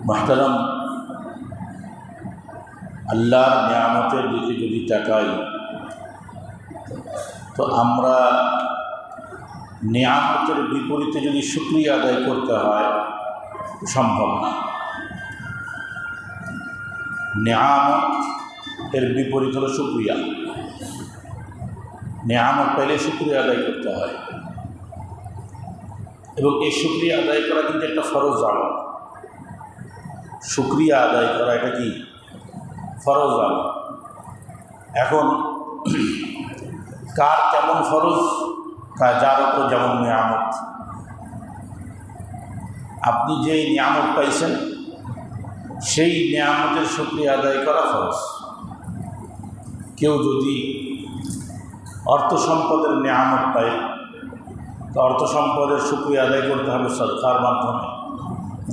মুহতারাম, আল্লাহর নিয়ামতের দিকে যদি তাকাই তো আমরা নিয়ামতের বিপরীতে যদি শুকরিয়া আদায় করতে হয় সম্ভব না। নিয়ামত এর বিপরীত হলো শুকরিয়া। নিয়ামত পাইলে শুকরিয়া আদায় করতে হয় এবং এই শুকরিয়া আদায় করা কিন্তু একটা ফরজ আমল। শুকরিয়া আদায় করা এটা কি ফরজ আমল। এখন কার কেমন ফরজ, যার উপর যেমন নিয়ামত। আপনি যেই নিয়ামত পাইছেন সেই নিয়ামতের শুকরিয়া আদায় করা ফরজ। কেউ যদি অর্থ সম্পদের নিয়ামত পায় তো অর্থ সম্পদের শুকরিয়া আদায় করতে হবে সদকার মাধ্যমে,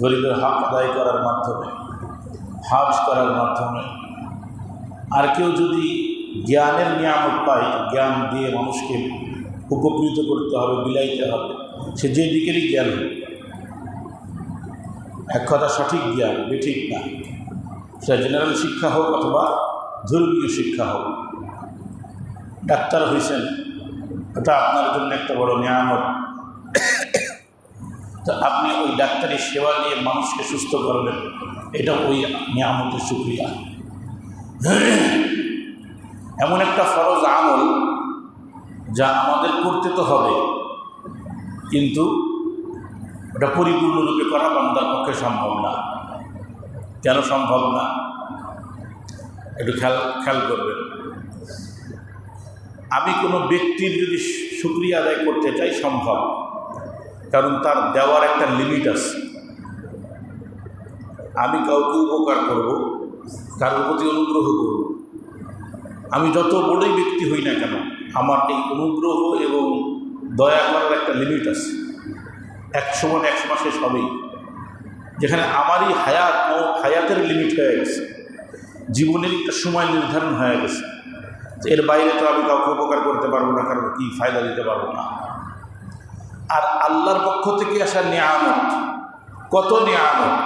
গরিবের হক আদায় করার মাধ্যমে, হজ করার মাধ্যমে। আর কেউ যদি জ্ঞানের নিয়ামত পায়, জ্ঞান দিয়ে মানুষকে উপকৃত করতে হবে, বিলাইতে হবে, সে যে দিকেরই জ্ঞান হোক, এক কথা সঠিক জ্ঞান বেঠিক না, সেটা জেনারেল শিক্ষা হোক অথবা ধর্মীয় শিক্ষা হোক। ডাক্তার হয়েছেন, ওটা আপনার জন্য একটা বড় নিয়ামত। তো আপনি ওই ডাক্তারি সেবা নিয়ে মানুষকে সুস্থ করবেন, এটা ওই নিয়ামতের শুকরিয়া। এমন একটা ফরজ আমল যা আমাদের করতে তো হবে, কিন্তু ওটা পরিপূর্ণরূপে করা বান্দার পক্ষে সম্ভব না। কেন সম্ভব না একটু খেয়াল করবেন। আমি কোনো ব্যক্তির যদি শুকরিয়া আদায় করতে চাই সম্ভব, কারণ তার দেওয়ার একটা লিমিট আছে। আমি কাউকে উপকার করব, কারোর প্রতি অনুগ্রহ করব, আমি যত বড়ই ব্যক্তি হই না কেন, আমার এই অনুগ্রহ এবং দয়া করার একটা লিমিট আছে। এক সময় এক মাসে সবই, যেখানে আমারই হায়াতের লিমিট হয়ে গেছে, জীবনের একটা সময় নির্ধারণ হয়ে গেছে। এর বাইরে তো আমি কাউকে উপকার করতে পারবো না, কারণ কি ফায়দা দিতে পারবো না। আর আল্লাহর পক্ষ থেকে আসা নিয়ামত, কত নিয়ামত!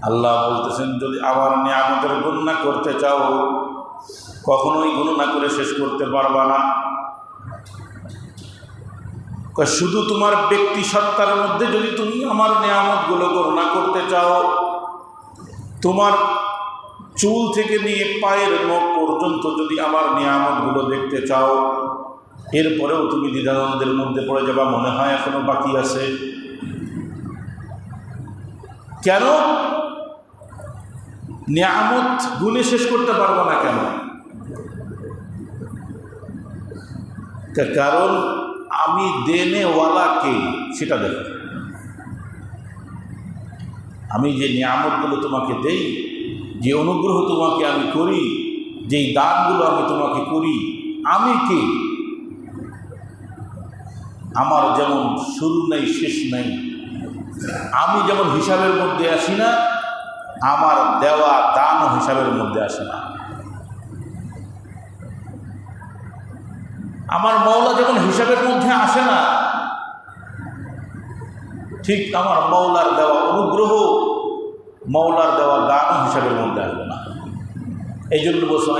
আল্লাহ বলতেছেন, যদি আমার নিয়ামতের গণনা করতে চাও কখনোই গণনা করে শেষ করতে পারবা না। শুধু তোমার ব্যক্তি সত্তার মধ্যে যদি তুমি আমার নিয়ামতগুলো গণনা করতে চাও, তোমার চুল থেকে নিয়ে পায়ের নখ পর্যন্ত যদি আমার নিয়ামতগুলো দেখতে চাও, এরপরেও তুমি দ্বিধাদ্বন্দ্বের মধ্যে পড়ে যাবা, মনে হয় এখনো বাকি আছে। কেন নিয়ামত গুণে শেষ করতে পারবো না? কেন? কারণ আমি দেনেওয়ালা কে সেটা দেখো। আমি যে নিয়ামতগুলো তোমাকে দেই, যে অনুগ্রহ তোমাকে আমি করি, যেই দানগুলো আমি তোমাকে করি, আমি কে? আমার যেমন শুরু নেই শেষ নেই, আমি যেমন হিসাবের মধ্যে আসি না, আমার দেওয়া দানও হিসাবের মধ্যে আসে না। আমার মওলা যেমন হিসাবের মধ্যে আসে না, ঠিক আমার মওলার দেওয়া অনুগ্রহ, মওলার দেওয়া দানও হিসাবের মধ্যে আসবে না। এই জন্য বলছো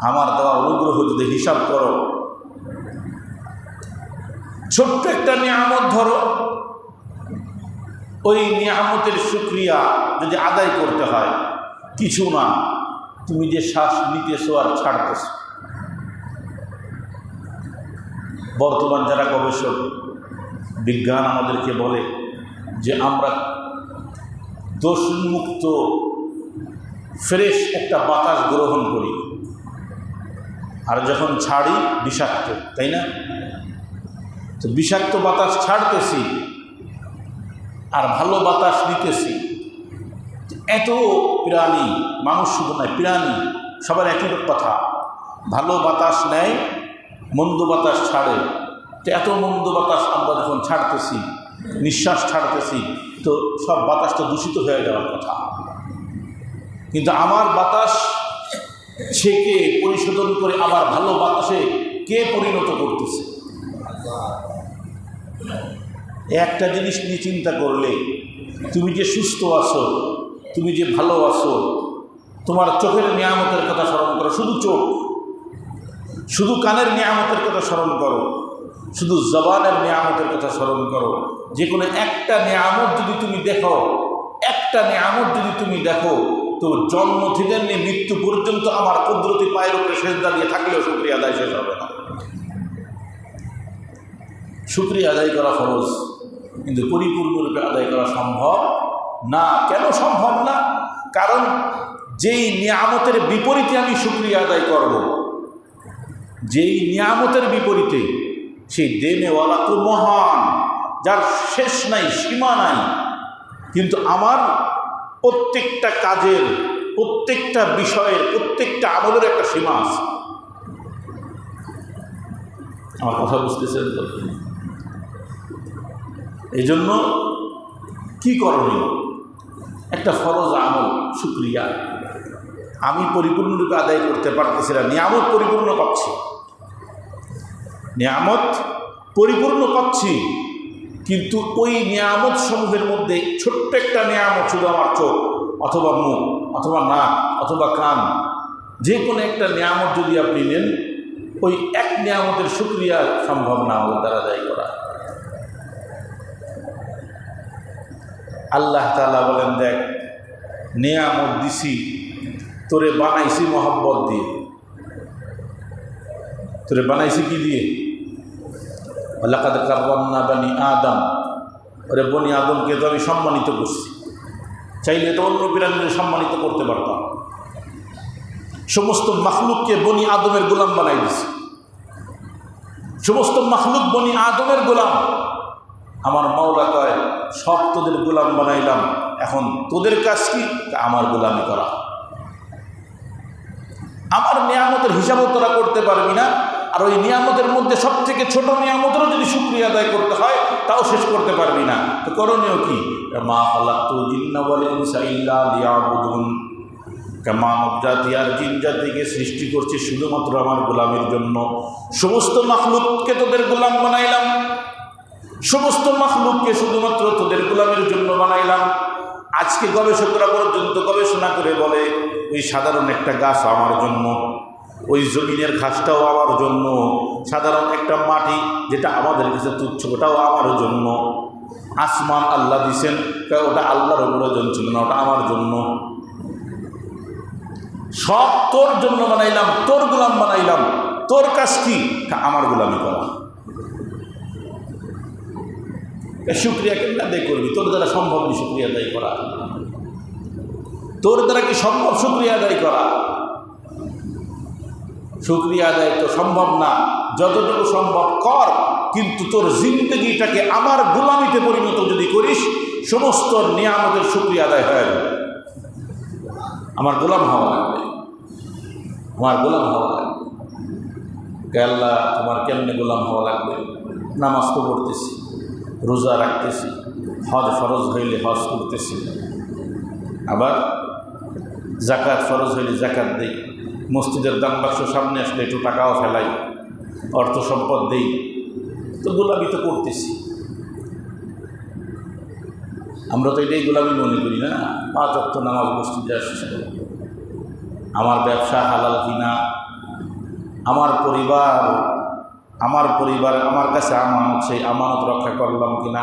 আমার দেওয়া অনুগ্রহ যদি হিসাব করো, ছোট্ট একটা নিয়ামত ধরো, ওই নিয়ামতের শুকরিয়া যদি আদায় করতে হয়, কিছু না, তুমি যে শ্বাস নিতেছো আর ছাড়তেছো। বর্তমান যারা গবেষক, বিজ্ঞান আমাদেরকে বলে যে আমরা দোষমুক্ত ফ্রেশ একটা বাতাস গ্রহণ করি, আর যখন ছাড়ি বিষাক্ত, তাই না? তো বিষাক্ত বাতাস ছাড়তেছি আর ভালো বাতাস নিতেছি। এত প্রাণী, মানুষ শুধু নয়, প্রাণী সবার একই কথা, ভালো বাতাস নেয়, মন্দ বাতাস ছাড়ে। তো এত মন্দ বাতাস আমরা যখন ছাড়তেছি, নিঃশ্বাস ছাড়তেছি, তো সব বাতাস তো দূষিত হয়ে যাওয়ার কথা। কিন্তু আমার বাতাস ছেঁকে পরিশোধন করে আবার ভালো বাতাসে কে পরিণত করতেছে? একটা জিনিস নিয়ে চিন্তা করলে, তুমি যে সুস্থ আছো, তুমি যে ভালো আছো, তোমার চোখের নিয়ামতের কথা স্মরণ করো, শুধু চোখ, শুধু কানের নিয়ামতের কথা স্মরণ করো, শুধু জবানের নিয়ামতের কথা স্মরণ করো। যে কোনো একটা নিয়ামত যদি তুমি দেখো, একটা নিয়ামত যদি তুমি দেখো, তো জন্ম থেকে নিয়ে মৃত্যু পর্যন্ত আমার কুদরতি পায়ের উপরে সেজদা দিয়ে থাকলেও শুকরিয়া আদায় শেষ হবে না। শুকরিয়া আদায় করা ফরজ, কিন্তু পরিপূর্ণরূপে আদায় করা সম্ভব না। কেন সম্ভব না? কারণ যেই নিয়ামতের বিপরীতে আমি শুকরিয়া আদায় করব, যেই নিয়ামতের বিপরীতে, সেই দেনেওয়ালা তো মহান, যার শেষ নাই, সীমা নাই, কিন্তু আমার প্রত্যেকটা কাজের, প্রত্যেকটা বিষয়ের, প্রত্যেকটা আমলের একটা সীমা আছে। আমার কথা বুঝতেছেন তো? এই জন্য কি করণীয়? একটা ফরজ আমল শুকরিয়া আমি পরিপূর্ণরূপে আদায় করতে পারতেছি না, নিয়ামত পরিপূর্ণ পাচ্ছি, নিয়ামত পরিপূর্ণ পাচ্ছি, কিন্তু ওই নিয়ামত সমূহের মধ্যে ছোট্ট একটা নিয়ামত, শুধু আমার চোখ অথবা মুখ অথবা নাক অথবা কান, যে কোনো একটা নিয়ামত যদি আপনি নেন, ওই এক নিয়ামতের শুকরিয়া সম্ভব না আমাদের দ্বারা আদায় করা। আল্লাহ তাআলা বলেন, দেখ নিয়ামত দিছি, তোরে বানাইছি মহব্বত দিয়ে। তোরে বানাইছি কি দিয়ে? লাকাদ কাররামনা বানি আদম, ওরে বনি আদমকে তো আমি সম্মানিত করছি, চাইলে তো অন্য প্রাণীদের সম্মানিত করতে পারতাম। সমস্ত মাখলুককে বনি আদমের গোলাম বানাই দিছি, সমস্ত মাখলুক বনি আদমের গোলাম। আমার মাওলা কয়, সব তোদের গোলাম বানাইলাম, এখন তোদের কাজ কি? আমার গোলামি করা। আমার নিয়ামতের হিসাবও তোরা করতে পারবি না, আর ওই নিয়ামতের মধ্যে সব থেকে ছোট নিয়ামতেরও যদি শুকরিয়া আদায় করতে হয়, তাও শেষ করতে পারবি না। তো করণীয় কি? মা খালাকতুল জিন্না ওয়াল ইনসা ইল্লা লিয়াবুদুন, মানব জাতি আর জিন জাতিকে সৃষ্টি করছি শুধুমাত্র আমার গোলামের জন্য। সমস্ত মাখলুককে তোদের গোলাম বানাইলাম, সমস্ত মাখলুককে শুধুমাত্র তোদের গোলামের জন্য বানাইলাম। আজকে গবেষকরা পর্যন্ত গবেষণা করে বলে, ওই সাধারণ একটা গাছ আমার জন্য, ওই জমিনের ঘাসটাও আমার জন্য, সাধারণ একটা মাটি যেটা আমাদের কাছে তুচ্ছ, ওটাও আমার জন্য। আসমান আল্লাহ দিছেন, ওটা আল্লাহর প্রয়োজন ছিল না, ওটা আমার জন্য। সব তোর জন্য বানাইলাম, তোর গোলাম বানাইলাম, তোর কাজ কি? আমার গোলামি করা। শুকরিয়া কেন আদায় করবি? তোর দ্বারা সম্ভব নেই শুকরিয়া আদায় করা। তোর দ্বারা কি সম্ভব শুকরিয়া আদায় করা? শুকরিয়া আদায় তো সম্ভব না। যতটুকু সম্ভব কর, কিন্তু তোর জিন্দগিটাকে আমার গোলামিতে পরিণত যদি করিস, সমস্ত নিয়ামতের শুকরিয়া আদায় হয়ে যাবে। আমার গোলাম হওয়া লাগবে, আমার গোলাম হওয়া লাগবে। আল্লাহ তোমার কেমনে গোলাম হওয়া লাগবে? নামাজ তো পড়তেছি, রোজা রাখতেছি, হজ ফরজ হইলে হজ করতেছি, আবার জাকাত ফরজ হইলে জাকাত দেই, মসজিদের দান বাক্স সামনে আসলে একটু টাকাও ফেলাই, অর্থ সম্পদ দেই, তো গোলামি তো করতেছি। আমরা তো এটাই গোলামি মনে করি না? 5 ওয়াক্ত নামাজ মসজিদে আসছে, আমার ব্যবসা হালাল কিনা, আমার পরিবার আমার কাছে আমানত, সেই আমানত রক্ষা করলাম কিনা,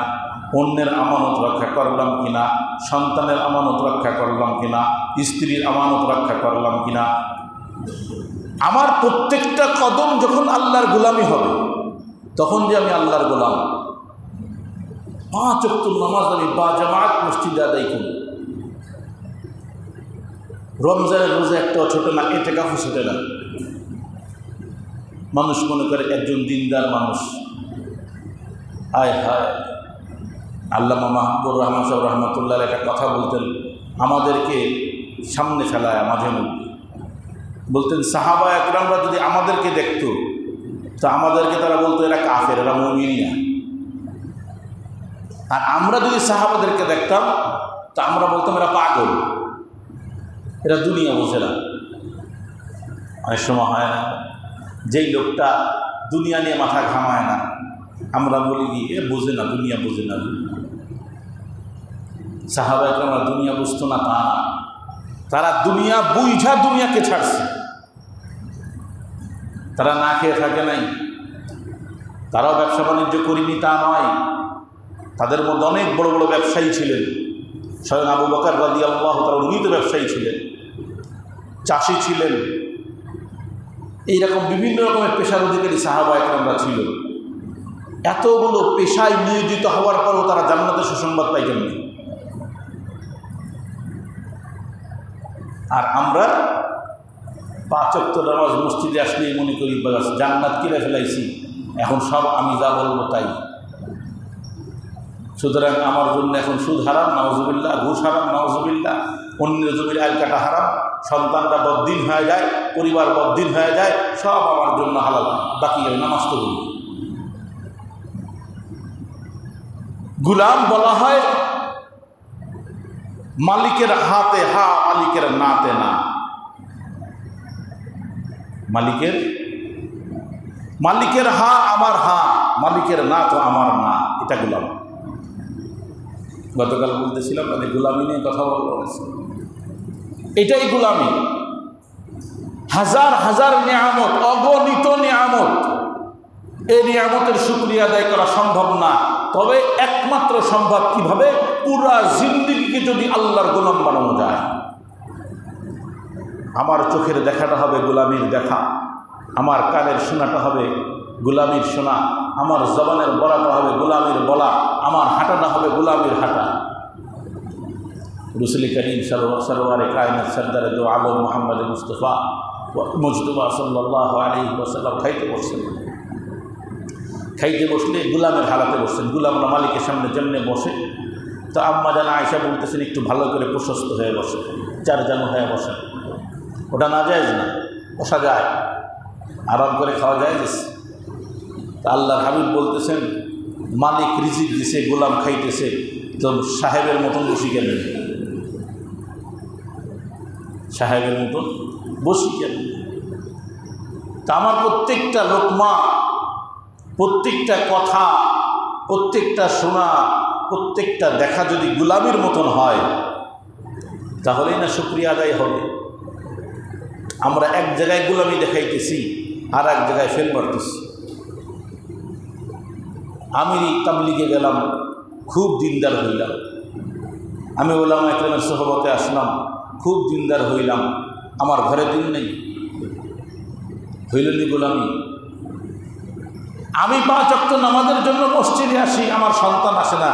অন্যের আমানত রক্ষা করলাম কিনা, সন্তানের আমানত রক্ষা করলাম কিনা, স্ত্রীর আমানত রক্ষা করলাম কিনা। আমার প্রত্যেকটা কদম যখন আল্লাহর গোলামি হবে, তখন যে আমি আল্লাহর গোলাম। 5 ওয়াক্ত নামাজ আমি বাজামাত মসজিদে আদায় করি। রমজানের রোজা একটাও ছোট না, ইতিকাফও ছোট না। মানুষ মনে করে একজন দিনদার মানুষ। হায় হায়, আল্লামা মাহবুবুর রহমান সাহেব রহমতুল্লাহ একটা কথা বলতেন, আমাদেরকে সামনে ফেলায় মাঝে মধ্যে। বলতেন, সাহাবা একরামরা যদি আমাদেরকে দেখতো, তো আমাদেরকে তারা বলতো এরা কাফের, এরা মুমিন না। আর আমরা যদি সাহাবাদেরকে দেখতাম, তো আমরা বলতাম এরা পাগল, এরা দুনিয়া বোঝে না। অনেক সময় হয় না, যেই লোকটা দুনিয়া নিয়ে মাথা ঘামায় না। আমরা বলি কি এ বোঝে না, দুনিয়া বোঝে না। সাহাবা একরামরা দুনিয়া বুঝতো না তা না, তারা দুনিয়া বুঝা দুনিয়াকে ছাড়ছে। তারা না খেয়ে থাকে নাই, তারাও ব্যবসা বাণিজ্য করিনি তা নয়। তাদের মধ্যে অনেক বড় বড় ব্যবসায়ী ছিলেন। স্বয়ং আবু বকর রাদিয়াল্লাহু তাআলা উনি তো ব্যবসায়ী ছিলেন, চাষি ছিলেন, এইরকম বিভিন্ন রকমের পেশার অধিকারী সাহাবা একরামরা ছিল। এতগুলো পেশায় নিয়োজিত হওয়ার পরও তারা জান্নাতের সুসংবাদ পাইতেন না। আর আমরা 5 ওয়াক্ত নামাজ মসজিদে আসলেই মনে করি বাস জান্নাত কিনে ফেলাইছি, এখন সব আমি যা বলবো তাই। সুতরাং আমার জন্য এখন সুদ হারাম নাউজুবিল্লাহ, ঘুষ হারাম নাউজুবিল্লাহ, অন্যের জমির আইল কাটা হারাম, সন্তানরা বদ্দিন হয়ে যায়, পরিবার বদ্দিন হয়ে যায়, সব আমার জন্য হালাল, বাকি আমি নামাজ তো বলি। গুলাম বলা হয় মালিকের হাতে হা, মালিকের নাতে না। মালিকের হা আমার হা, মালিকের না তো আমার না, এটা গুলাম। গতকাল বলতেছিলাম তাদের গুলামি নিয়ে কথা বলেছি, এটাই গুলামি। হাজার হাজার নিয়ামত, অগণিত নিয়ামত, এই নিয়ামতের শুকরিয়া আদায় করা সম্ভব না। তবে একমাত্র সম্ভব কিভাবে? পুরা জিন্দেগিকে যদি আল্লাহর গোলাম বানানো যায়। আমার চোখের দেখাটা হবে গোলামির দেখা, আমার কানের শোনাটা হবে গোলামির শোনা, আমার জবানের বলাটা হবে গোলামির বলা, আমার হাঁটাটা হবে গোলামির হাঁটা। রসুল করিম সরওয়ারে কায়নাত সরদারে দো আলম মুহাম্মদ মুস্তফা মুজতবা সাল্লাল্লাহু আলাইহি ওয়াসাল্লাম খাইতে বসলে গোলামের হালাতে বসছেন। গোলামরা মালিকের সামনে যেমনি বসে, তো আম্মা জানা আয়েশা বলতেছেন একটু ভালো করে প্রশস্ত হয়ে বসে, চারজানো হয়ে বসে। ওটা না যায় না, বসা যায়, আরাম করে খাওয়া যায়। তা আল্লাহর হাবিব বলতেছেন মালিক রিজিক দিছে, গোলাম খাইতেছে, তো সাহেবের মতন বসি কেন? সাহেবের মতন বসি কেন? তা আমার প্রত্যেকটা লোকমা, প্রত্যেকটা কথা, প্রত্যেকটা শোনা, প্রত্যেকটা দেখা যদি গোলামির মতন হয়, তাহলেই না শুকরিয়া আদায় হবে। আমরা এক জায়গায় গোলামি দেখাইতেছি, আর এক জায়গায় ফেল মারতেছি। আমি তাবলিগে গেলাম, খুব দিনদার হইলাম। আমি ওলামা একরামের সোহবতে আসলাম, খুব দিনদার হইলাম। আমার ঘরে দিন নেই, হইল নি গোলামি। আমি 5 ওয়াক্ত নামাজের জন্য মসজিদে আসি, আমার সন্তান আসে না,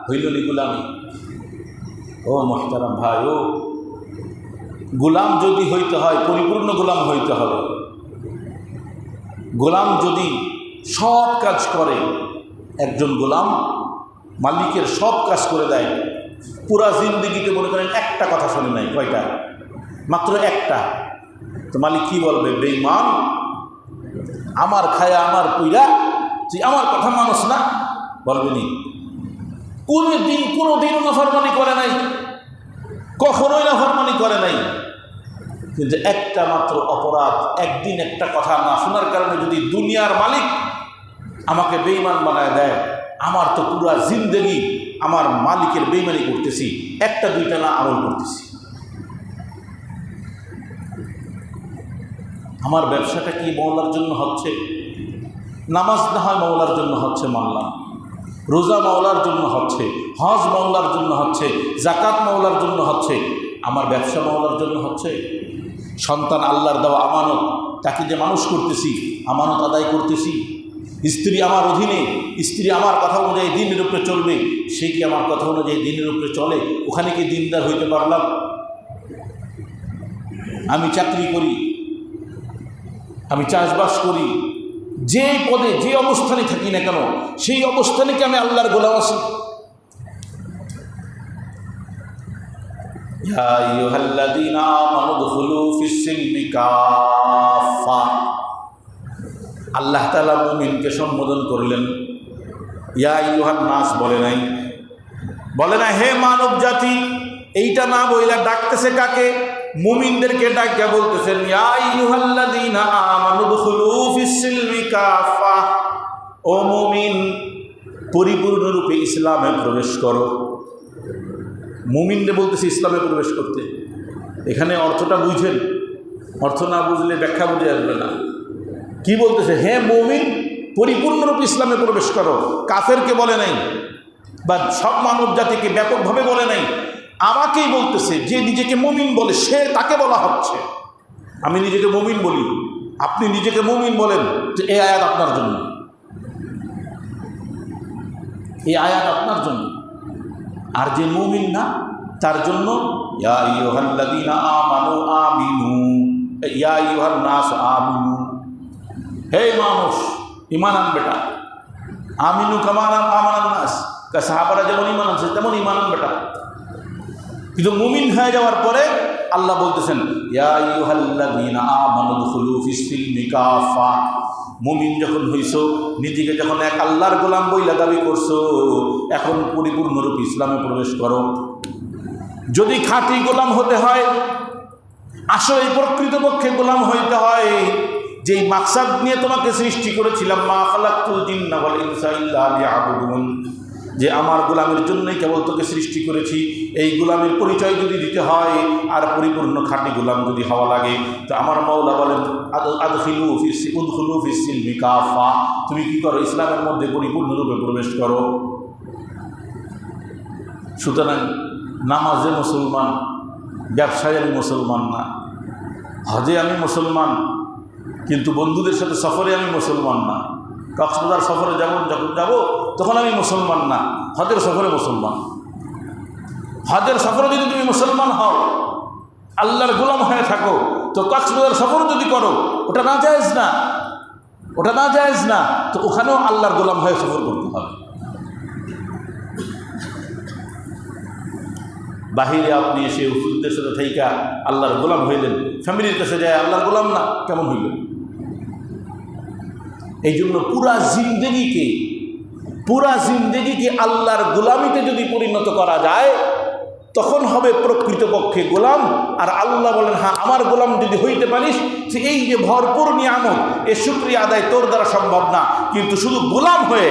হইল নি গোলামি। ও মুহতারাম ভাই, ও গোলাম যদি হইতে হয় পরিপূর্ণ গোলাম হইতে হবে। গোলাম যদি সব কাজ করে, একজন গোলাম মালিকের সব কাজ করে দেয়, পুরা জিন্দেগিতে মনে করেন একটা কথা শোনে নাই, কয়টা? মাত্র একটা। তো মালিক কি বলবে? বেঈমান, আমার খায়া আমার পুইরা তুই আমার কথা মানুষ না, বলবেনি? কোনোদিনও নাফরমানি করে নাই, কখনোই নাফরমানি করে নাই। কিন্তু একটা মাত্র অপরাধ, একদিন একটা কথা না শোনার কারণে যদি দুনিয়ার মালিক আমাকে বেঈমান বানায় দেয়, আমার তো পুরা জিন্দেগি আমার মালিকের বেঈমানি করতেছি, একটা দুইটা না আমল করতেছি। আমার ব্যবসাটা কি মওলার জন্য হচ্ছে? নামাজ না হয় মওলার জন্য হচ্ছে, মানলাম। রোজা মওলার জন্য হচ্ছে, হজ মওলার জন্য হচ্ছে, যাকাত মওলার জন্য হচ্ছে, আমার ব্যবসা মওলার জন্য হচ্ছে। সন্তান আল্লাহর দেওয়া আমানত, তাকে যে মানুষ করতেছি, আমানত আদায় করতেছি। স্ত্রী আমার অধীনে, স্ত্রী আমার কথা অনুযায়ী দিনের উপরে চলবে, সে কি আমার কথা অনুযায়ী দিনের উপরে চলে? ওখানে কি দিনদার হইতে পারলাম? আমি চাকরি করি, আমি চাষবাস করি, যে পদে যে অবস্থানে থাকি না কেন, সেই অবস্থানে কি আমি আল্লাহর গোলাম আছি? ইয়া আইয়ুহাল্লাযীনা আমানু দুখুলু ফিস-সিলমি কাফা। আল্লাহ তাআলা মুমিনকে সম্বোধন করলেন, ইয়া আইয়ুহান নাস বলে নাই, বলে না হে মানব জাতি। এইটা না বইলা ডাকতেছে কাকে? মুমিনদেরকে ডাকিয়া বলতেছেন, ইয়া আইয়ুহাল্লাযীনা আমানু দুখুলু ফিস-সিলমি কাফা, ও মুমিন পরিপূর্ণরূপে ইসলামে প্রবেশ করো। মুমিনরে বলতেছে ইসলামে প্রবেশ করতে। এখানে অর্থটা বুঝেন, অর্থ না বুঝলে ব্যাখ্যা বুঝে আসবে না। কি বলতেছে? হে মুমিন পরিপূর্ণরূপে ইসলামে প্রবেশ করো। কাফেরকে বলে নাই বা সব মানব জাতিকে ব্যাপকভাবে বলে নাই, আমাকেই বলতেছে। যে নিজেকে মুমিন বলে সে তাকে বলা হচ্ছে। আমি নিজেকে মুমিন বলি, আপনি নিজেকে মুমিন বলেন, যে এই আয়াত আপনার জন্য, এই আয়াত আপনার জন্য। আর যে মুমিন না তার জন্য ইয়া আইয়ুহাল্লাযীনা আমানু আমিনু, ইয়া আইয়ুহান নাস আমিনু, হে মানুষ ঈমান আন বেটা। আমিনু কামা আমানান নাস, সাহাবারা যেমন ঈমান আনছে তেমন ঈমান আন বেটা। কিন্তু মুমিন হয়ে যাওয়ার পরে আল্লাহ বলতেছেন, ইয়া আইয়ুহাল্লাযীনা আমানু দুখুলু ফিস-সিলমি কাফা। মুমিন যখন হইছো, নিজেকে যখন এক আল্লাহর গোলাম বইলা দাবি করছো, এখন পরিপূর্ণরূপে ইসলামে প্রবেশ করো। যদি খাঁটি গোলাম হতে হয়, আসলে প্রকৃতপক্ষে গোলাম হইতে হয় যেই মাকসাদ নিয়ে তোমাকে সৃষ্টি করেছিলাম, মা খালাকতুল জিন্না ওয়াল ইনসা ইল্লা লিয়াবুদুন, যে আমার গোলামের জন্যই কেবল তোকে সৃষ্টি করেছি। এই গোলামের পরিচয় যদি দিতে হয় আর পরিপূর্ণ খাঁটি গোলাম যদি হওয়া লাগে, তো আমার মাওলা বলেন উদখুলু ফিস-সিলমি কাফা, তুমি কি করো? ইসলামের মধ্যে পরিপূর্ণরূপে প্রবেশ করো। সুতরাং নামাজে মুসলমান, ব্যবসায় আমি মুসলমান না, হজে আমি মুসলমান, কিন্তু বন্ধুদের সাথে সফরে আমি মুসলমান না। কক্সবাজার সফরে যখন যাব তখন আমি মুসলমান না, হজের সফরে মুসলমান। হজের সফরে যদি তুমি মুসলমান হও, আল্লাহর গোলাম হয়ে থাকো, তো কক্সবাজার সফর যদি করো, ওটা না জায়েজ না, ওটা না জায়েজ না। তো ওখানেও আল্লাহর গোলাম হয়ে সফর করতে হবে। বাহিরে আপনি এসে হুজুরদের সাথে থাইকা আল্লাহর গোলাম হইলেন, ফ্যামিলির কাছে যায় আল্লাহর গোলাম না, কেমন হইল? এই জন্য পুরা জিন্দেগিকে আল্লাহর গোলামিতে যদি পরিণত করা যায়, তখন হবে প্রকৃতপক্ষে গোলাম। আর আল্লাহ বলেন, হ্যাঁ আমার গোলাম যদি হইতে পারিস, যে এই যে ভরপুর নিয়ামত, এ শুকরিয়া আদায় তোর দ্বারা সম্ভব না, কিন্তু শুধু গোলাম হয়ে,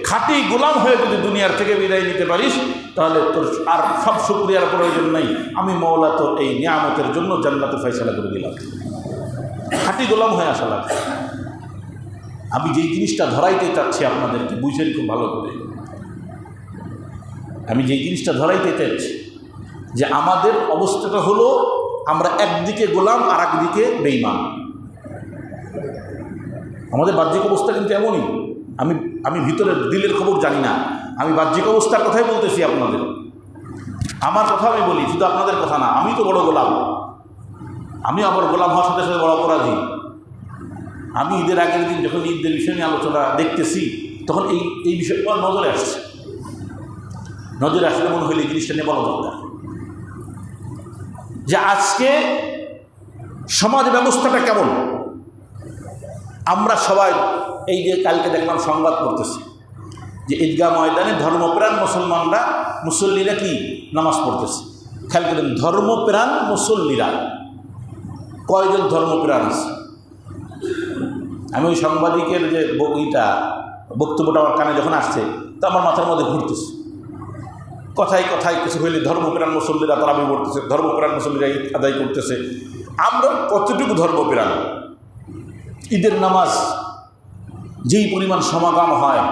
খাঁটি গোলাম হয়ে যদি দুনিয়ার থেকে বিদায় নিতে পারিস, তাহলে তোর আর সব শুকরিয়ার প্রয়োজন নেই। আমি মওলা তোর এই নিয়ামতের জন্য জান্নাতে ফয়সালা করে দিলাম। খাঁটি গোলাম হয়ে আসা লাগবে। আমি যেই জিনিসটা ধরাইতে চাচ্ছি আপনাদেরকে, বুঝেন খুব ভালো করে। আমি যেই জিনিসটা ধরাইতে চাচ্ছি, যে আমাদের অবস্থাটা হলো আমরা একদিকে গোলাম আর একদিকে বেঈমান। আমাদের বাহ্যিক অবস্থা কিন্তু এমনই। আমি ভিতরের দিলের খবর জানি না, আমি বাহ্যিক অবস্থার কথাই বলতেছি আপনাদের। আমার কথা আমি বলি, শুধু আপনাদের কথা না। আমি তো বড় গোলাম, আমি আবার গোলাম হওয়ার সাথে সাথে বড় অপরাধী। আমি ঈদের আগের দিন যখন ঈদের বিষয় নিয়ে আলোচনা দেখতেছি, তখন এই বিষয়টা নজরে আসছে। নজরে আসলে মনে হইলে এই জিনিসটা নিয়ে বলা দরকার, যে আজকে সমাজ ব্যবস্থাটা কেমন। আমরা সবাই এই যে কালকে দেখলাম সংবাদ করতেছি, যে ঈদগাহ ময়দানে ধর্মপ্রাণ মুসলমানরা, মুসল্লিরা কি নামাজ পড়তেছে। খেয়াল করেন, ধর্মপ্রাণ মুসল্লিরা, কয়জন ধর্মপ্রাণ আছে? আমি ওই সাংবাদিকের যে বক্তব্যটা আমার কানে যখন আসছে, তো আমার মাথার মধ্যে ঘুরতেছে। কথায় কথায় কিছু হইলে ধর্মপ্রাণ মুসল্লিরা তারাবি পড়তেছে, ধর্মপ্রাণ মুসল্লিরা ঈদ আদায় করতেছে। আমরা কতটুকু ধর্মপ্রাণ? ঈদের নামাজ যেই পরিমাণ সমাগম হয়,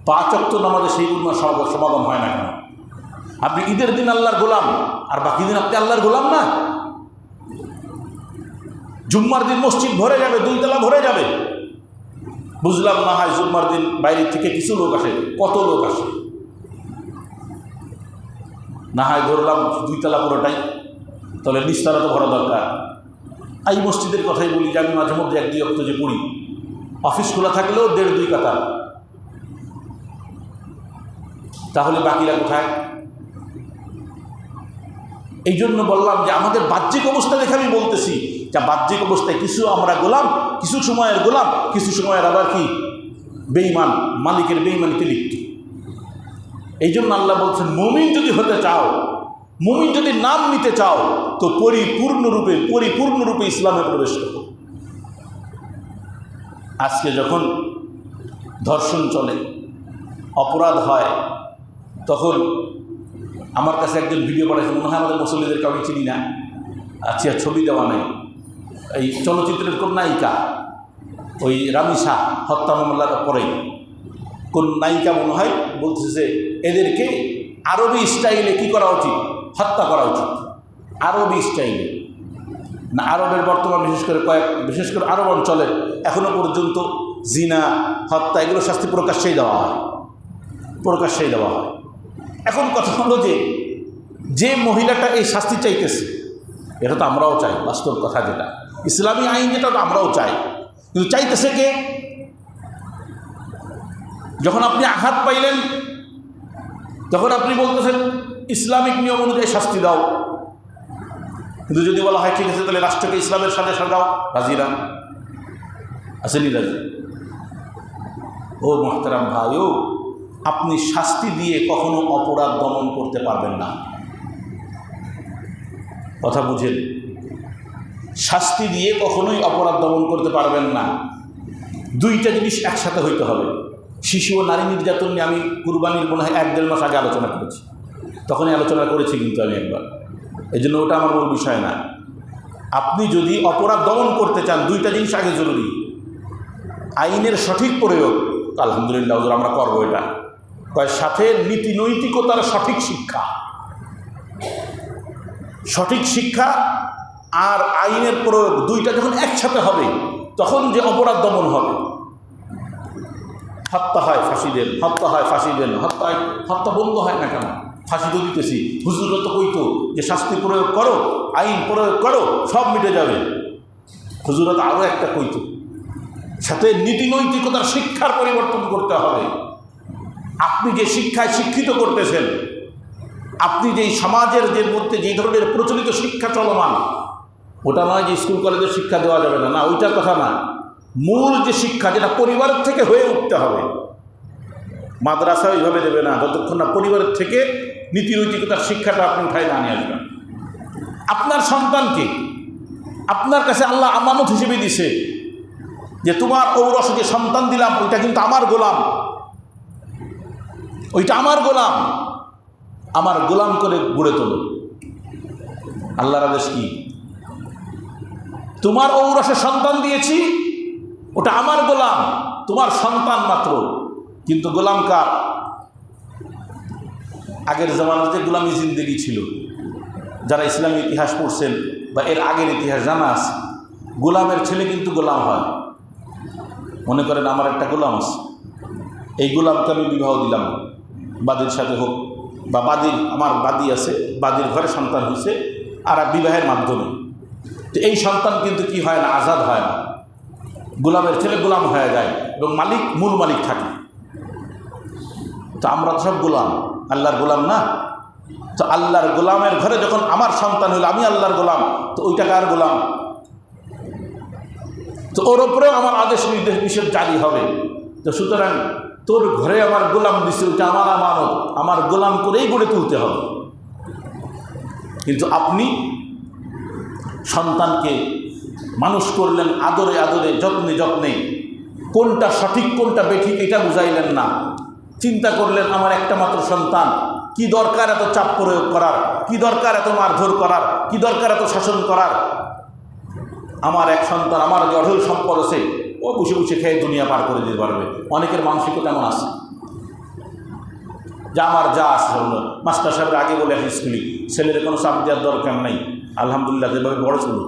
5 ওয়াক্ত নামাজে সেই পরিমাণ সমাগম হয় না কেন? আপনি ঈদের দিন আল্লাহর গোলাম, আর বাকি দিন আপনি আল্লাহর গোলাম না। জুম্মার দিন মসজিদ ভরে যাবে, 2 তলা ভরে যাবে। বুঝলাম না হয় জুম্মার দিন বাইরে থেকে কিছু লোক আসে, কত লোক আসে না হয় ধরলাম 2 তলা পুরোটাই, তাহলে নিচতলা তো ভরা দরকার। এই মসজিদের কথাই বলি, যে আমি মাঝে মধ্যে 1-2 ওয়াক্ত যে পড়ি, অফিস খোলা থাকলেও 1.5-2 কাতার, তাহলে বাকিরা কোথায়? এই জন্য বললাম যে আমাদের বাহ্যিক অবস্থা দেখে আমি বলতেছি, যে বাহ্যিক অবস্থায় কিছু আমরা গোলাম, কিছু সময়ের গোলাম, কিছু সময়ের আবার কি বেঈমান, মালিকের বেঈমানিতে লিপ্ত। এই জন্য আল্লাহ বলছেন, মুমিন যদি হতে চাও মুমিন যদি নাম নিতে চাও তো পরিপূর্ণরূপে ইসলামে প্রবেশ করো। আজকে যখন ধর্ষণ চলে, অপরাধ হয়, তখন আমার কাছে একজন ভিডিও পাঠাচ্ছে, মনে হয় আমাদের মুসল্লিদেরকে আমি চিনি না, আচ্ছা ছবি দেওয়া নেই, এই চলচ্চিত্রের কোন নায়িকা, ওই রামিসা হত্যা মামলার পরে কোন নায়িকা মনে হয় বলতেছে যে এদেরকে আরবি স্টাইলে কি করা উচিত, হত্যা করা উচিত। আরবি স্টাইলে না, আরবের বর্তমান বিশেষ করে আরব অঞ্চলে এখনো পর্যন্ত জিনা, হত্যা এগুলো শাস্তি প্রকাশ্যেই দেওয়া হয়। এখন কথা হলো যে মহিলাটা এই শাস্তি চাইতেছে, এটা তো আমরাও চাই, বাস্তব কথা যেটা ইসলামী আইন যেটা আমরাও চাই, কিন্তু চাইতেছে কে? যখন আপনি আঘাত পাইলেন তখন আপনি বলতেছেন ইসলামিক নিয়ম অনুযায়ী শাস্তি দাও, কিন্তু যদি বলা হয় ঠিক আছে তাহলে রাষ্ট্রকে ইসলামের সাথে সাজাও, রাজিরা আসেনি রাজি? ও মোহতারাম ভাই, ও আপনি শাস্তি দিয়ে কখনো অপরাধ দমন করতে পারবেন না। কথা বুঝেন? শাস্তি দিয়ে কখনোই অপরাধ দমন করতে পারবেন না। দুইটা জিনিস একসাথে হইতে হবে। শিশু ও নারী নির্যাতন নিয়ে আমি কুরবানির মনে হয় 1-1.5 মাস আগে আলোচনা করেছি, তখনই আলোচনা করেছি কিন্তু আমি একবার, এই জন্য ওটা আমার মূল বিষয় না। আপনি যদি অপরাধ দমন করতে চান, দুইটা জিনিস আগে জরুরি। আইনের সঠিক প্রয়োগ, আলহামদুলিল্লাহ হুজুর আমরা করবো এটা, সাথে নীতি নৈতিকতার সঠিক শিক্ষা আর আইনের প্রয়োগ, দুইটা যখন একসাথে হবে তখন যে অপরাধ দমন হবে। হত্যা হয় ফাঁসি দেন, হত্যা বন্ধ হয় না কেন? ফাঁসি তো দিতেছি, হুজুররা তো কইতো যে শাস্তি প্রয়োগ করো, আইন প্রয়োগ করো, সব মিটে যাবে। হুজুররা তো আরও একটা কইতো, সাথে নীতি নৈতিকতার শিক্ষার পরিবর্তন করতে হবে। আপনি যে শিক্ষায় শিক্ষিত করতেছেন, আপনি যেই সমাজের যে মধ্যে যে ধরনের প্রচলিত শিক্ষা চলমান, ওটা নয় যে স্কুল কলেজের শিক্ষা দেওয়া যাবে না, ওইটার কথা না। মূল যে শিক্ষা, যেটা পরিবারের থেকে হয়ে উঠতে হবে। মাদ্রাসা ওইভাবে দেবে না যতক্ষণ না পরিবারের থেকে নীতি নৈতিকতার শিক্ষাটা আপনি উঠায় না নিয়ে আসবেন। আপনার সন্তানকে আপনার কাছে আল্লাহ আমানত হিসেবে দিছে যে তোমার ঔরসে যে সন্তান দিলাম ওইটা কিন্তু আমার গোলাম, ওইটা আমার গোলাম করে গড়ে তোলো। আল্লাহর আদেশ কি? তোমার ঔরসে সন্তান দিয়েছি, ওটা আমার গোলাম, তোমার সন্তান মাত্র, কিন্তু গোলাম কার? আগের জামানাতে গোলামি জিন্দেগি ছিল। যারা ইসলামী ইতিহাস পড়ছেন বা এর আগের ইতিহাস জানা আছে, গোলামের ছেলে কিন্তু গোলাম হয়। মনে করেন আমার একটা গোলাম আছে, এই গোলামকে আমি বিবাহ দিলাম, বাদীর সাথে হোক বা আমার বাদী আছে, বাদীর ঘরে সন্তান হয়েছে আর বিবাহের মাধ্যমে, তো এই সন্তান কিন্তু কি হয় না, আজাদ হয় না, গোলামের ছেলে গোলাম হয়ে যায় এবং মূল মালিক থাকে। তো আমরা তো সব গোলাম, আল্লাহর গোলাম না? তো আল্লাহর গোলামের ঘরে যখন আমার সন্তান হইল, আমি আল্লাহর গোলাম, তো ওই টাকার গোলাম, তো ওর ওপরেও আমার আদেশ নিষেধ জারি হবে। তো সুতরাং তোর ঘরে আমার গোলাম দিছে, ওইটা আমার আমানত, আমার গোলাম করেই গড়ে তুলতে হবে। কিন্তু আপনি সন্তানকে মানুষ করলেন আদরে আদরে, যত্নে যত্নে, কোনটা সঠিক কোনটা বেঠিক এটা বুঝাইলেন না। চিন্তা করলেন আমার একটা মাত্র সন্তান, কি দরকার এত চাপ প্রয়োগ করার, কি দরকার এত মারধর করার, কি দরকার এত শাসন করার। আমার এক সন্তান, আমার যে অঢল সম্পদ আছে, ও বসে বসে খেয়ে দুনিয়া পার করে দিতে পারবে। অনেকের মানসিকতা তেমন আছে, যা আমার যা আছে হলো। মাস্টার সাহেবের আগে বলে এক স্কুলে, ছেলের কোনো চাপ দেওয়ার দরকার নাই, আলহামদুলিল্লাহ যেভাবে বড় চলুন,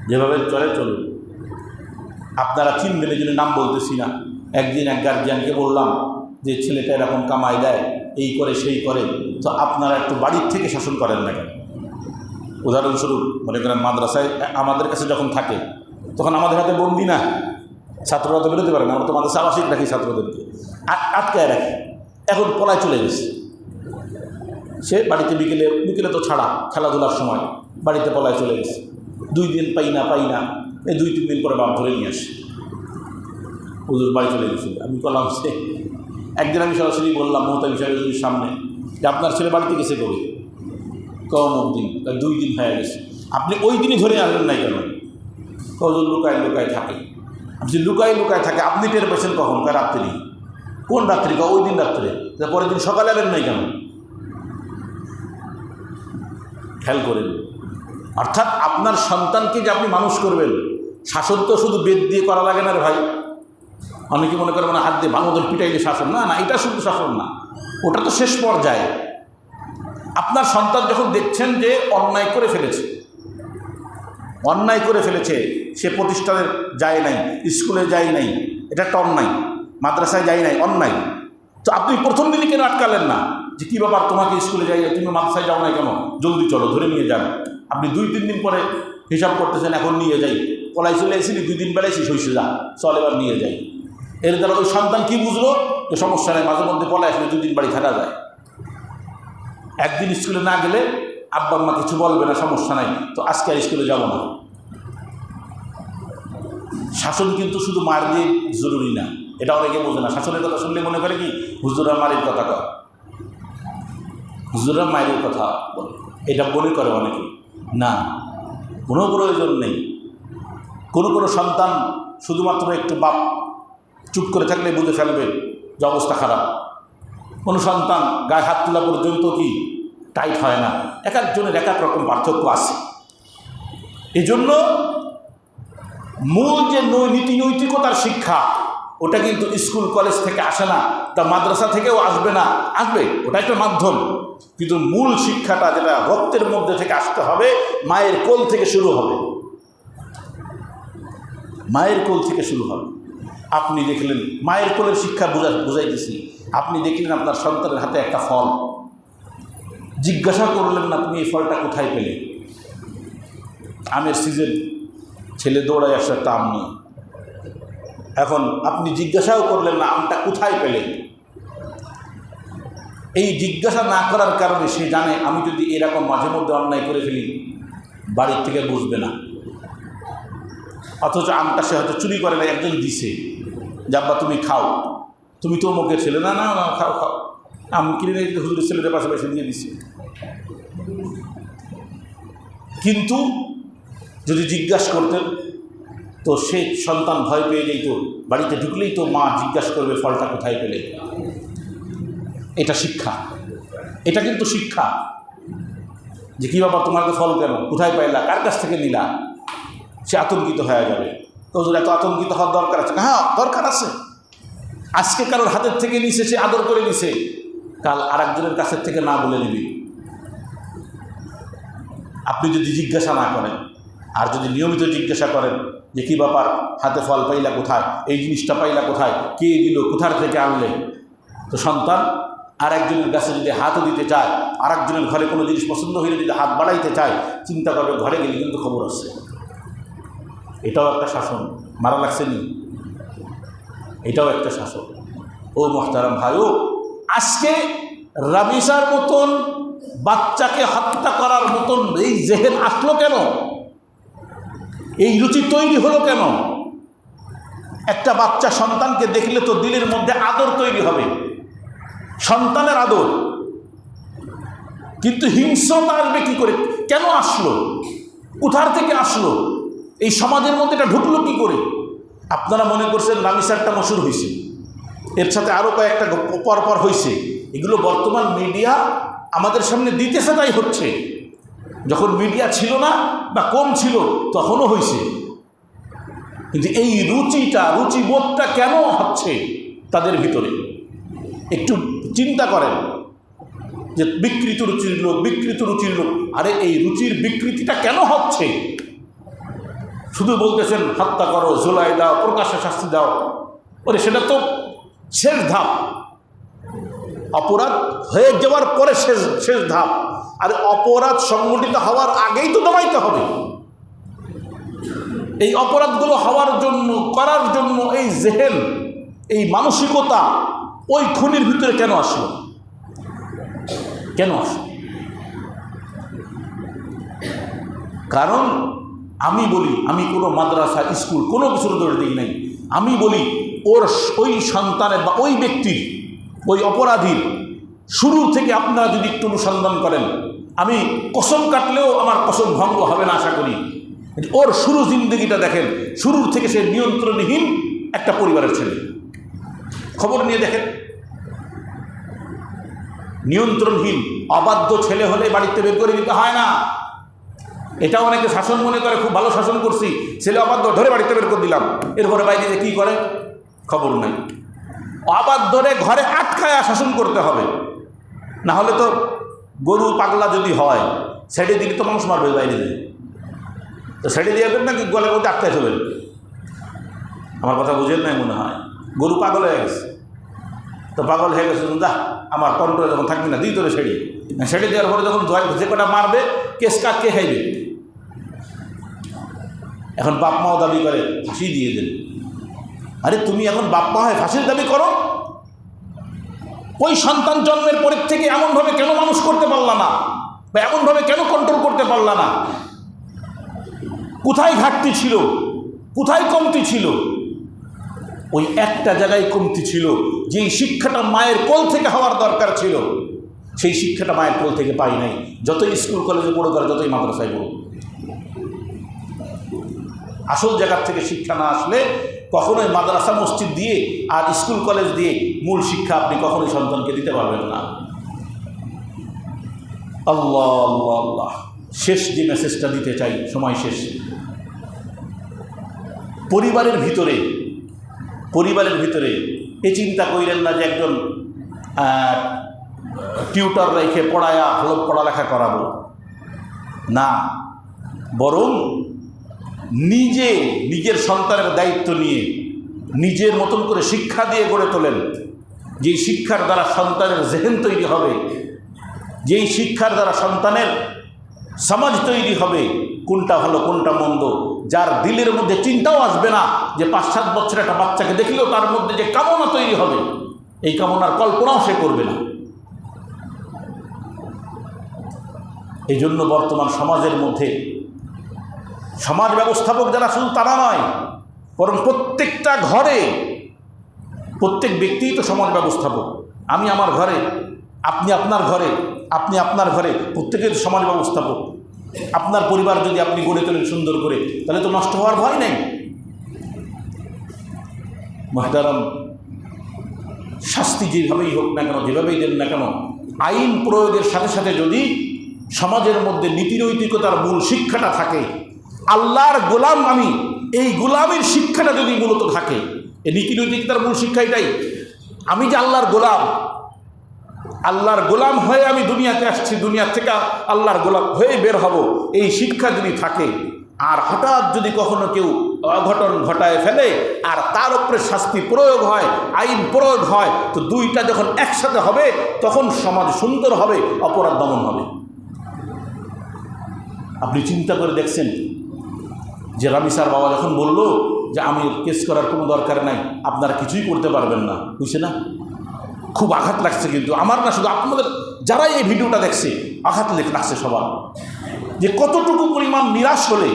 যেভাবে চলুন। আপনারা চিনবেন, এই জন্য নাম বলতেছি না। একদিন এক গার্জিয়ানকে বললাম যে ছেলেটা এরকম কামাই দেয়, এই করে সেই করে, তো আপনারা একটু বাড়ির থেকে শাসন করেন না কেন? উদাহরণস্বরূপ মনে করেন মাদ্রাসায় আমাদের কাছে যখন থাকে তখন আমাদের হাতে বন্দি না, ছাত্ররা তো বেরোতে পারে না, আমরা তো মাদ্রাসা আবাসিক রাখি, ছাত্রদেরকে আটকায় রাখি। এখন পলায় চলে গেছে সে, বাড়িতে বিকেলে তো ছাড়া, খেলাধুলার সময় বাড়িতে পলায় চলে গেছে। 2 দিন পাই না, এই 2-3 দিন পরে বাপ ধরে নিয়ে আসে, হুজুর বাড়ি চলে গেছিল। আমি বললাম সে একদিন আমি সরাসরি বললাম মোহতামিম সাহেবের সামনে যে আপনার ছেলে বাড়িতে গেছে কবে, কম দিন, 2 দিন হয়ে গেছে। আপনি ওই দিনই ধরে আনলেন নাই কেন? কজন লুকায় লুকায় থাকে। আপনি লুকায় লুকায় থাকে, আপনি টের পেয়েছেন কখন? রাত্রি। কোন রাত্রি? ওই দিন রাত্রে। পরের দিন সকালে আনেন নাই কেন? খেয়াল করেন। অর্থাৎ আপনার সন্তানকে যে আপনি মানুষ করবেন, শাসন তো শুধু বেদ দিয়ে করা লাগে না রে ভাই। অনেকে মনে করে মানে হাত দিয়ে বাংলাদেশ পিটাইলে শাসন, না না, এটা শুধু শাসন না, ওটা তো শেষ পর্যায়ে। আপনার সন্তান যখন দেখছেন যে অন্যায় করে ফেলেছে, অন্যায় করে ফেলেছে, সে প্রতিষ্ঠানে যায় নাই, স্কুলে যায় নাই, এটা একটা অন্যায়, মাদ্রাসায় যায় নাই, অন্যায়, তো আপনি প্রথম দিনই কেন আটকালেন না যে কী ব্যাপার, তোমাকে স্কুলে যাই, তুমি মাদ্রাসায় যাও নাই কেন, জলদি চলো, ধরে নিয়ে যান। আপনি 2-3 দিন পরে হিসাব করতেছেন, এখন নিয়ে যাই, পলাই চলে এসেছিলি, 2 দিন বেলায় শেষ হয়েছে, যা চল এবার নিয়ে যাই। এর দ্বারা ওই সন্তান কী বুঝলো যে সমস্যা নেই, মাঝে মধ্যে পলাই আসলে 2 দিন বাড়ি থাকা যায়। একদিন স্কুলে না গেলে আব্বা আম্মা কিছু বলবে না, সমস্যা নাই, তো আজকে আর স্কুলে যাব না। শাসন কিন্তু শুধু মার দিয়ে জরুরি না, এটা অনেকে বোঝে না। শাসনের কথা শুনলে মনে করে কি হুজুররা মারের কথা কয়, হুজুররা মায়ের কথা বলে, এটা মনে করে অনেকে। না, কোনো প্রয়োজন নেই। কোনো সন্তান শুধুমাত্র একটু বাপ চুপ করে থাকলে বুঝে ফেলবে যে অবস্থা খারাপ। কোনো সন্তান গায়ে হাত তোলা পর্যন্ত কি টাইট হয় না। এক একজনের এক এক রকম পার্থক্য আছে। এই জন্য মূল যে নীতি নৈতিকতার শিক্ষা, ওটা কিন্তু স্কুল কলেজ থেকে আসে না, তা মাদ্রাসা থেকেও আসবে না, আসবে, ওটা একটা মাধ্যম। কিন্তু মূল শিক্ষাটা যেটা রক্তের মধ্যে থেকে আসতে হবে, মায়ের কোল থেকে শুরু হবে, মায়ের কোল থেকে শুরু হবে। আপনি দেখলেন, মায়ের কোলের শিক্ষা বুঝাইতেছি, আপনি দেখলেন আপনার সন্তানের হাতে একটা ফল, জিজ্ঞাসা করলেন না তুমি এই ফলটা কোথায় পেলে? আমের সিজন, ছেলে দৌড়ায় আসে একটা আম নিয়ে। এখন আপনি জিজ্ঞাসাও করলেন না আমটা কোথায় পেলে। এই জিজ্ঞাসা না করার কারণে সে জানে আমি যদি এরকম মাঝে মধ্যে অন্যায় করে ফেলি বাড়ির থেকে বুঝবে না। অথচ আমটা সে হয়তো চুরি করে না, একজন দিছে, যাব্বা তুমি খাও, তুমি তো মুখের ছেলে, না না না খাও খাও, আম কিনে নিয়ে হুজুরের ছেলেদের পাশাপাশি দিয়ে দিছে। কিন্তু যদি জিজ্ঞাসা করতেন তো সে সন্তান ভয় পেয়ে যেত, বাড়িতে ঢুকলেই তো মা জিজ্ঞাসা করবে ফলটা কোথায় পেলে। এটা শিক্ষা, এটা কিন্তু শিক্ষা যে কী ব্যাপার, তোমার তো ফল কেন, কোথায় পাইলা, কার কাছ থেকে নিলা। সে আতঙ্কিত হয়ে যাবে। তো এত আতঙ্কিত হওয়ার দরকার আছে? হ্যাঁ, দরকার আছে। আজকে কারোর হাতের থেকে নিছে, সে আদর করে নিছে, কাল আর একজনের কাছের থেকে না বলে নিবি। আপনি যদি জিজ্ঞাসা না করেন, আর যদি নিয়মিত জিজ্ঞাসা করেন যে কী ব্যাপার, হাতে ফল পাইলা কোথায়, এই জিনিসটা পাইলা কোথায়, কে দিল, কোথার থেকে আনলে, তো সন্তান আর একজনের কাছে যদি হাতও দিতে চায়, আর একজনের ঘরে কোনো জিনিস পছন্দ হইলে যদি হাত বাড়াইতে চায়, চিন্তা করবে ঘরে গেলে কিন্তু খবর আছে। এটাও একটা শাসন, মারা লাগছে নি, এটাও একটা শাসন। ও মোহতারাম ভাইও, আজকে রাবিসার মতন বাচ্চাকে হত্যা করার মতন এই জেহেন আসলো কেন? এই রুচি তৈরি হলো কেন? একটা বাচ্চা সন্তানকে দেখলে তো দিলের মধ্যে আদর তৈরি হবে, সন্তানের আদর, কিন্তু হিংস্রতা আসবে কি করে? কেন আসলো? কোথার থেকে আসলো? এই সমাজের মধ্যে এটা ঢুকলো কি করে? আপনারা মনে করছেন রামিসারটা মশুর হয়েছে, এর সাথে আরও কয়েকটা পরপর হয়েছে। এগুলো বর্তমান মিডিয়া আমাদের সামনে দিতেছে, তাই হচ্ছে। যখন মিডিয়া ছিল না বা কম ছিল তখনও হয়েছে। কিন্তু এই রুচিবোধটা কেন হচ্ছে তাদের ভিতরে? একটু চিন্তা করেন যে বিকৃত রুচির লোক, আরে এই রুচির বিকৃতিটা কেন হচ্ছে? শুধু বলতেছেন হত্যা করো, ঝোলাই দাও, প্রকাশ্যে শাস্তি দাও। ওরে সেটা তো শেষ ধাপ, অপরাধ হয়ে যাওয়ার পরে শেষ ধাপ। আর অপরাধ সংগঠিত হওয়ার আগেই তো দমাইতে হবে। এই অপরাধগুলো করার জন্য এই জেহেন, এই মানসিকতা ওই খুনির ভিতরে কেন আসলো? কারণ আমি বলি, আমি কোনো মাদ্রাসা, স্কুল কোনো কিছুর দৌড়ে দিই নাই। আমি বলি ওই সন্তানের বা ওই ব্যক্তির, ওই অপরাধীর শুরু থেকে আপনারা যদি একটু অনুসন্ধান করেন, আমি কসম কাটলেও আমার কসম ভঙ্গ হবে না আশা করি। ওর শুরু জিন্দগিটা দেখেন, শুরুর থেকে সে নিয়ন্ত্রণহীন একটা পরিবারের ছেলে। খবর নিয়ে দেখেন, নিয়ন্ত্রণহীন অবাধ্য ছেলে হলে বাড়িতে বের করে দিতে হয় না। এটা অনেকে শাসন মনে করে, খুব ভালো শাসন করছি, ছেলে অবাধ্য, ধরে বাড়িতে বের করে দিলাম। এরপরে বাইরে যে কী করে খবর নাই। অবাধ্যরে ঘরে আটকায়া শাসন করতে হবে, না হলে তো গরু পাগলা যদি হয় সাইডে দিলে তো মানুষ মারবে বাইরে দিয়ে, তো সাইডে দিয়ে নাকি গলের মধ্যে আটকায় চলবেন। আমার কথা বুঝেন নাই মনে হয়। গরু পাগল হয়ে গেছে, তো পাগল হয়ে গেছে, যা আমার কন্ট্রোলে যখন থাকবি না দিই তোরে ছেড়ে দেওয়ার পরে যখন যে কটা মারবে কেস কাট কে খাইবে। এখন বাপ মাও দাবি করে ফাঁসি দিয়ে দেন। আরে তুমি এখন বাপ মা হয় ফাঁসির দাবি করো? ওই সন্তান জন্মের পরের থেকে এমনভাবে কেন মানুষ করতে পারলা না, বা এমনভাবে কেন কন্ট্রোল করতে পারলা না? কোথায় ঘাটতি ছিল, কোথায় কমতি ছিল? ওই একটা জায়গায় কমতি ছিল, যেই শিক্ষাটা মায়ের কোল থেকে হওয়ার দরকার ছিল, সেই শিক্ষাটা মায়ের কোল থেকে পাই নাই। যতই স্কুল কলেজে পড়ে করে, যতই মাদ্রাসায় পড়ো, আসল জায়গার থেকে শিক্ষা না আসলে কখনোই মাদ্রাসা মসজিদ দিয়ে আর স্কুল কলেজ দিয়ে মূল শিক্ষা আপনি কখনোই সন্তানকে দিতে পারবেন না। আল্লাহ আল্লাহ আল্লাহ। শেষ যে মেসেজটা দিতে চাই, সময় শেষ। পরিবারের ভিতরে এ চিন্তা করিলেন না যে একজন টিউটর রেখে পড়ায়া ভালো পড়ালেখা করাবো, না, বরং নিজের সন্তানের দায়িত্ব নিয়ে নিজের মতন করে শিক্ষা দিয়ে গড়ে তোলেন। যেই শিক্ষার দ্বারা সন্তানের জেহেন তৈরি হবে, যেই শিক্ষার দ্বারা সন্তানের সমাজ তৈরি হবে, কোনটা ভালো কোনটা মন্দ, যার দিলের মধ্যে চিন্তাও আসবে না যে 5-7 বছর একটা বাচ্চাকে দেখলেও তার মধ্যে যে কামনা তৈরি হবে, এই কামনার কল্পনাও সে করবে না। এই জন্য বর্তমান সমাজের মধ্যে সমাজ ব্যবস্থাপক যারা, শুধু তারা নয়, বরং প্রত্যেকটা ঘরে, প্রত্যেক ব্যক্তিই তো সমাজ ব্যবস্থাপক। আমি আমার ঘরে, আপনি আপনার ঘরে, আপনি আপনার ঘরে, প্রত্যেকের সমাজ ব্যবস্থাপক। আপনার পরিবার যদি আপনি গড়ে তোলেন সুন্দর করে, তাহলে তো নষ্ট হওয়ার ভয় নেই। মুহতারাম, শাস্তি যেভাবেই হোক না কেন, যেভাবেই দেন না কেন, আইন প্রয়োগের সাথে সাথে যদি সমাজের মধ্যে নীতিনৈতিকতার মূল শিক্ষাটা থাকে, আল্লাহর গোলাম আমি, এই গোলামের শিক্ষাটা যদি মূলত থাকে, এই নীতিনৈতিকতার মূল শিক্ষা এটাই, আমি যে আল্লাহর গোলাম হয়ে আমি দুনিয়াতে আসছি, দুনিয়া থেকে আল্লাহর গোলাম হয়ে বের হব, এই শিক্ষা যদি থাকে, আর হঠাৎ যদি কখনো কেউ অঘটন ঘটায় ফেলে আর তার উপরে শাস্তি প্রয়োগ হয়, আইন প্রয়োগ হয়, তো দুইটা যখন একসাথে হবে তখন সমাজ সুন্দর হবে, অপরাধ দমন হবে। আপনি চিন্তা করে দেখছেন যে রামিসার বাবা যখন বলল যে আমি কেস করার কোনো দরকার নাই, আপনারা কিছুই করতে পারবেন না, বুঝছে না? খুব আঘাত লাগছে, কিন্তু আমার না, শুধু আপনাদের যারাই এই ভিডিওটা দেখছে আঘাত লাগছে সবার, যে কতটুকু পরিমাণ নিরাশ হলে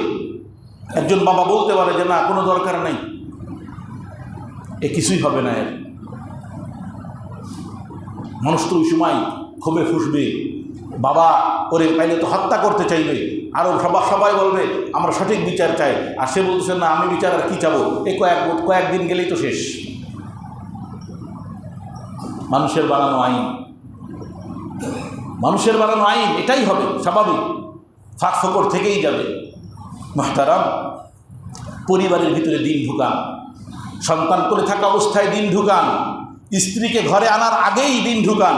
একজন বাবা বলতে পারে যে না, কোনো দরকার নাই, কিছুই হবে না। মানুষ তো ওই সময় ক্ষোভে ফুসবে, বাবা ওরে পাইলে তো হত্যা করতে চাইবে, আরও সবাই বলবে আমরা সঠিক বিচার চাই, আর সে বলছে না, আমি বিচার আর কি চাবো, এই কয়েকদিন গেলেই তো শেষ। মানুষের বানানো আইন এটাই হবে স্বাভাবিক, ফাঁক ফোকর থেকেই যাবে। মুহতারাম, পরিবারের ভিতরে দিন ঢুকান, সন্তান করে থাকা অবস্থায় দিন ঢুকান, স্ত্রীকে ঘরে আনার আগেই দিন ঢুকান,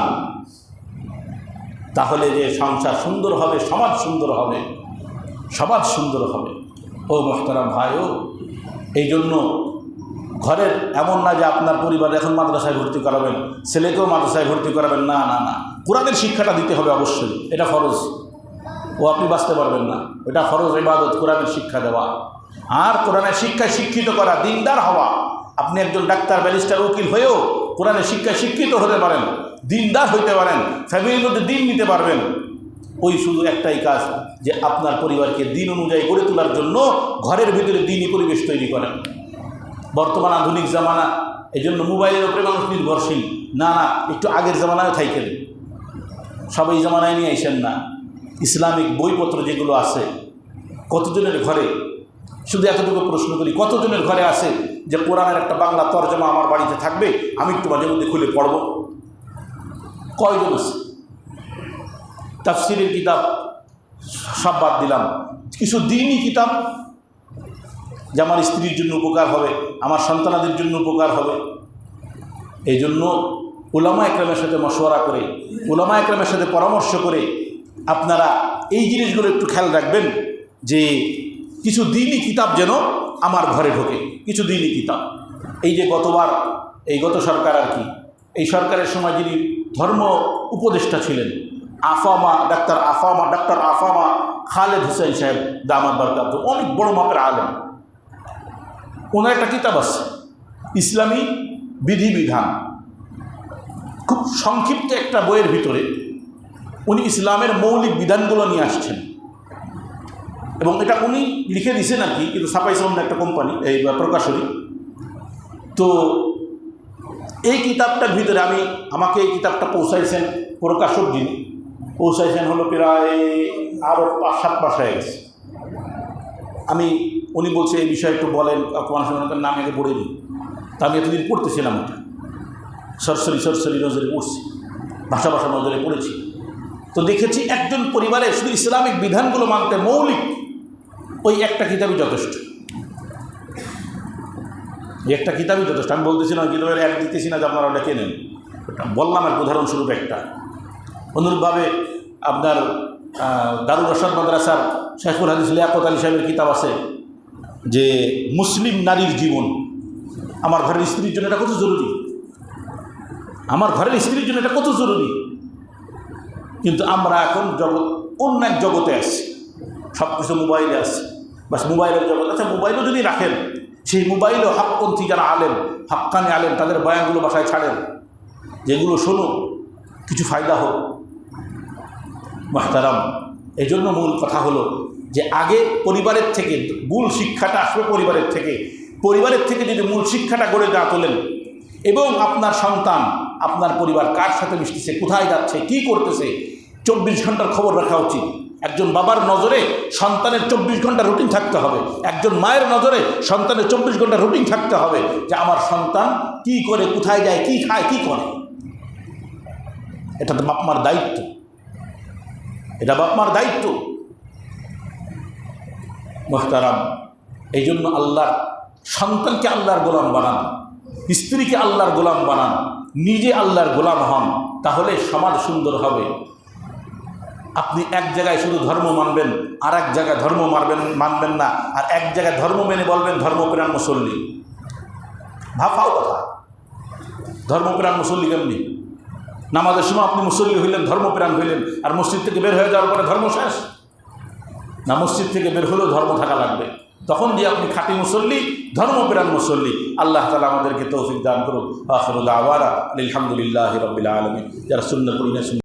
তাহলে যে সংসার সুন্দর হবে, সমাজ সুন্দর হবে। ও মুহতারাম ভাইও, এই জন্য ঘরের এমন না যে আপনার পরিবার এখন মাদ্রাসায় ভর্তি করাবেন, ছেলেকেও মাদ্রাসায় ভর্তি করাবেন, না না না, কোরআনের শিক্ষাটা দিতে হবে অবশ্যই, এটা ফরজ। ও আপনি বাঁচতে পারবেন না, এটা ফরজ ইবাদত, কোরআনের শিক্ষা দেওয়া, আর কোরআনের শিক্ষায় শিক্ষিত করা, দিনদার হওয়া। আপনি একজন ডাক্তার, ব্যারিস্টার, উকিল হয়েও কোরআনের শিক্ষায় শিক্ষিত হতে পারেন, দিনদার হইতে পারেন, ফ্যামিলির মধ্যে দিন নিতে পারবেন। ওই শুধু একটাই কাজ, যে আপনার পরিবারকে দিন অনুযায়ী গড়ে তোলার জন্য ঘরের ভিতরে দিনই পরিবেশ তৈরি করেন। বর্তমান আধুনিক জামানা, এই জন্য মোবাইলের উপরে মানুষ নির্ভরশীল, না না, একটু আগের জামানায় থাকেন, সবাই জামানায় নিয়ে আইসেন না। ইসলামিক বইপত্র যেগুলো আছে কতজনের ঘরে, শুধু এতটুকু প্রশ্ন করি, কতজনের ঘরে আছে যে কোরআনের একটা বাংলা তরজমা আমার বাড়িতে থাকবে, আমি একটু মাঝে মধ্যে খুলে পড়ব? কয়জন আছে? তাফসিরের কিতাব সব বাদ দিলাম, কিছু দ্বীনি কিতাব যে আমার স্ত্রীর জন্য উপকার হবে, আমার সন্তানাদের জন্য উপকার হবে, এই জন্য উলামা একরামের সাথে মশওয়ারা করে, উলামা একরামের সাথে পরামর্শ করে আপনারা এই জিনিসগুলো একটু খেয়াল রাখবেন যে কিছু দ্বীনি কিতাব যেন আমার ঘরে ঢোকে, কিছু দ্বীনি কিতাব। এই যে গত সরকার আর কি, এই সরকারের সময় যিনি ধর্ম উপদেষ্টা ছিলেন ডাক্তার আফামা খালেদ হুসাইন সাহেব দামাত বারকাত, অনেক বড় মাপের আলেম। ওনার একটা কিতাব আছে ইসলামী বিধিবিধান, খুব সংক্ষিপ্ত একটা বইয়ের ভিতরে উনি ইসলামের মৌলিক বিধানগুলো নিয়ে আসছেন, এবং এটা উনি লিখে দিয়েছেন আর কি, কিন্তু ছাপাইছে অন্য একটা কোম্পানি, এই প্রকাশনী। তো এই কিতাবটার ভিতরে আমাকে এই কিতাবটা পৌঁছাইছেন প্রকাশক যিনি পৌঁছাইছেন হলো প্রায় আরও 5-7 মাস হয়ে গেছে। উনি বলছে এই বিষয়ে একটু বলেন, মানুষের নাম আগে পড়ে নিই। তা আমি এতদিন পড়তেছিলাম, ওটা সরসরি নজরে পড়ছি, ভাষা নজরে পড়েছি। তো দেখেছি একজন পরিবারে শুধু ইসলামিক বিধানগুলো মানতে মৌলিক ওই একটা কিতাবই যথেষ্ট, একটা কিতাবই যথেষ্ট। আমি বলতেছি না কিতাবের এক দিতেছি না যে আপনারা ওটা কেনেন, বললাম এক উদাহরণস্বরূপ একটা। অনুরূপভাবে আপনার দারুল রশাদ মাদ্রাসার শেখুল হাদিস লিয়াকত আলী সাহেবের কিতাব আছে যে মুসলিম নারীর জীবন। আমার ঘরের স্ত্রীর জন্য এটা কত জরুরি, আমার ঘরের স্ত্রীর জন্য এটা কত জরুরি। কিন্তু আমরা এখন অন্য এক জগতে আসছি, সব কিছু মোবাইলে আসছে, বাস মোবাইলের জগৎ। আচ্ছা, মোবাইলও যদি রাখেন, সেই মোবাইলও হকপন্থী যারা আলেম, হক্কানি আলেম, তাদের বয়ানগুলো বাসায় ছাড়েন, যেগুলো শোনো কিছু ফায়দা হোক। মুহতারাম, এই জন্য মূল কথা হলো যে আগে পরিবারের থেকে মূল শিক্ষাটা আসবে, পরিবারের থেকে যদি মূল শিক্ষাটা গড়ে না তোলেন, এবং আপনার সন্তান আপনার পরিবার কার সাথে মিশতেছে, কোথায় যাচ্ছে, কি করতেছে, 24 ঘন্টার খবর রাখা উচিত। একজন বাবার নজরে সন্তানের 24 ঘন্টা রুটিন থাকতে হবে, একজন মায়ের নজরে সন্তানের 24 ঘন্টা রুটিন থাকতে হবে, যে আমার সন্তান কি করে, কোথায় যায়, কি খায়, কি করে। এটা তো বাপমার দায়িত্ব, এটা বাপমার দায়িত্ব। মুহতারাম, এই জন্য আল্লাহর সন্তানকে আল্লাহর গোলাম বানান, স্ত্রীকে আল্লাহর গোলাম বানান, নিজে আল্লাহর গোলাম হন, তাহলে সমাজ সুন্দর হবে। আপনি এক জায়গায় শুধু ধর্ম মানবেন, আর এক জায়গায় ধর্ম মানবেন না, আর এক জায়গায় ধর্ম মেনে বলবেন ধর্মপ্রাণ মুসল্লি। ভাফাও কথা, ধর্মপ্রাণ মুসল্লি কেমনি? নামাজের সময় আপনি মুসল্লি হইলেন, ধর্মপ্রাণ হইলেন, আর মসজিদ থেকে বের হয়ে যাওয়ার পরে ধর্ম শেষ না? মসজিদ থেকে বের হলেও ধর্ম থাকা লাগবে, তখন যে আপনি খাঁটি মুসল্লি, ধর্মপ্রাণ মুসল্লি। আল্লাহ তাআলা আমাদেরকে তৌফিক দান করুন। আখিরু দাওয়ানা আলহামদুলিল্লাহি রাব্বিল আলামিন। যারা সুন্নাহ পড়ি না